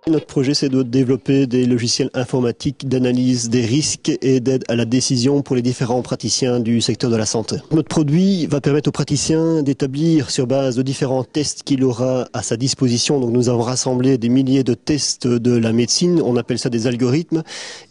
Notre projet, c'est de développer des logiciels informatiques d'analyse des risques et d'aide à la décision pour les différents praticiens du secteur de la santé. Notre produit va permettre aux praticiens d'établir sur base de différents tests qu'il aura à sa disposition. Donc nous avons rassemblé des milliers de tests de la médecine, on appelle ça des algorithmes,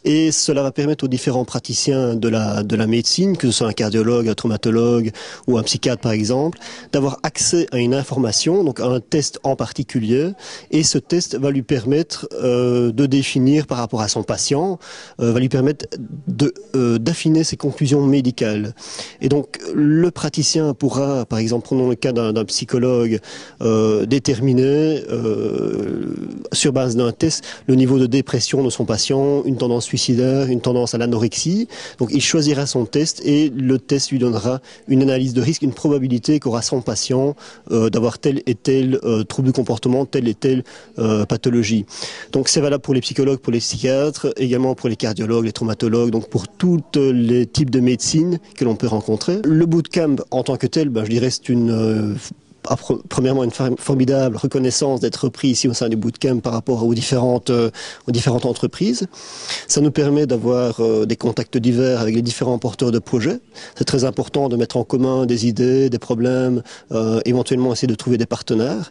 et cela va permettre aux différents praticiens de la médecine, que ce soit un cardiologue, un traumatologue ou un psychiatre par exemple, d'avoir accès à une information, donc à un test en particulier, et ce test va lui permettre de définir par rapport à son patient, va lui permettre d'affiner ses conclusions médicales. Et donc le praticien pourra, par exemple, prenons le cas d'un psychologue, déterminer sur base d'un test le niveau de dépression de son patient, une tendance suicidaire, une tendance à l'anorexie. Donc il choisira son test et le test lui donnera une analyse de risque, une probabilité qu'aura son patient d'avoir tel et tel trouble du comportement, telle et telle pathologie. Donc c'est valable pour les psychologues, pour les psychiatres, également pour les cardiologues, les traumatologues, donc pour tous les types de médecine que l'on peut rencontrer. Le bootcamp en tant que tel, je dirais c'est premièrement une formidable reconnaissance d'être pris ici au sein du bootcamp par rapport aux différentes entreprises. Ça nous permet d'avoir des contacts divers avec les différents porteurs de projets. C'est très important de mettre en commun des idées, des problèmes, éventuellement essayer de trouver des partenaires.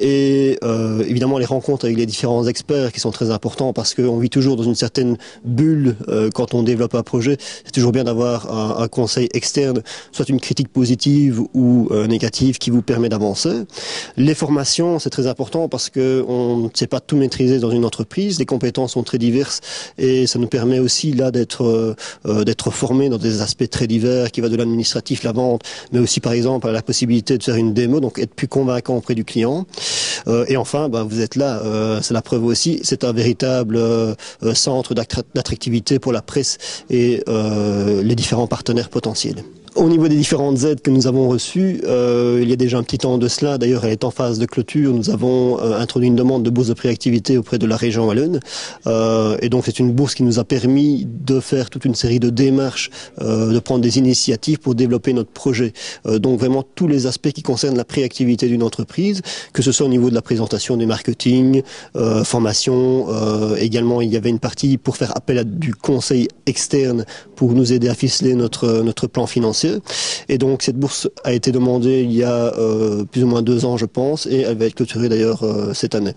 Et évidemment les rencontres avec les différents experts qui sont très importants parce qu'on vit toujours dans une certaine bulle quand on développe un projet. C'est toujours bien d'avoir un conseil externe, soit une critique positive ou négative qui vous permet d'avancer. Les formations, c'est très important parce que on ne sait pas tout maîtriser dans une entreprise. Les compétences sont très diverses et ça nous permet aussi là d'être formés dans des aspects très divers qui va de l'administratif, la vente, mais aussi par exemple à la possibilité de faire une démo, donc être plus convaincant auprès du client. Et enfin, vous êtes là, c'est la preuve aussi, c'est un véritable centre d'attractivité pour la presse et les différents partenaires potentiels. Au niveau des différentes aides que nous avons reçues, il y a déjà un petit temps de cela, d'ailleurs elle est en phase de clôture, nous avons introduit une demande de bourse de préactivité auprès de la région wallonne, et donc c'est une bourse qui nous a permis de faire toute une série de démarches, de prendre des initiatives pour développer notre projet. Donc vraiment tous les aspects qui concernent la préactivité d'une entreprise, que ce soit au niveau de la présentation du marketing, formation, également il y avait une partie pour faire appel à du conseil externe pour nous aider à ficeler notre plan financier. Et donc cette bourse a été demandée il y a plus ou moins 2 ans je pense et elle va être clôturée d'ailleurs cette année.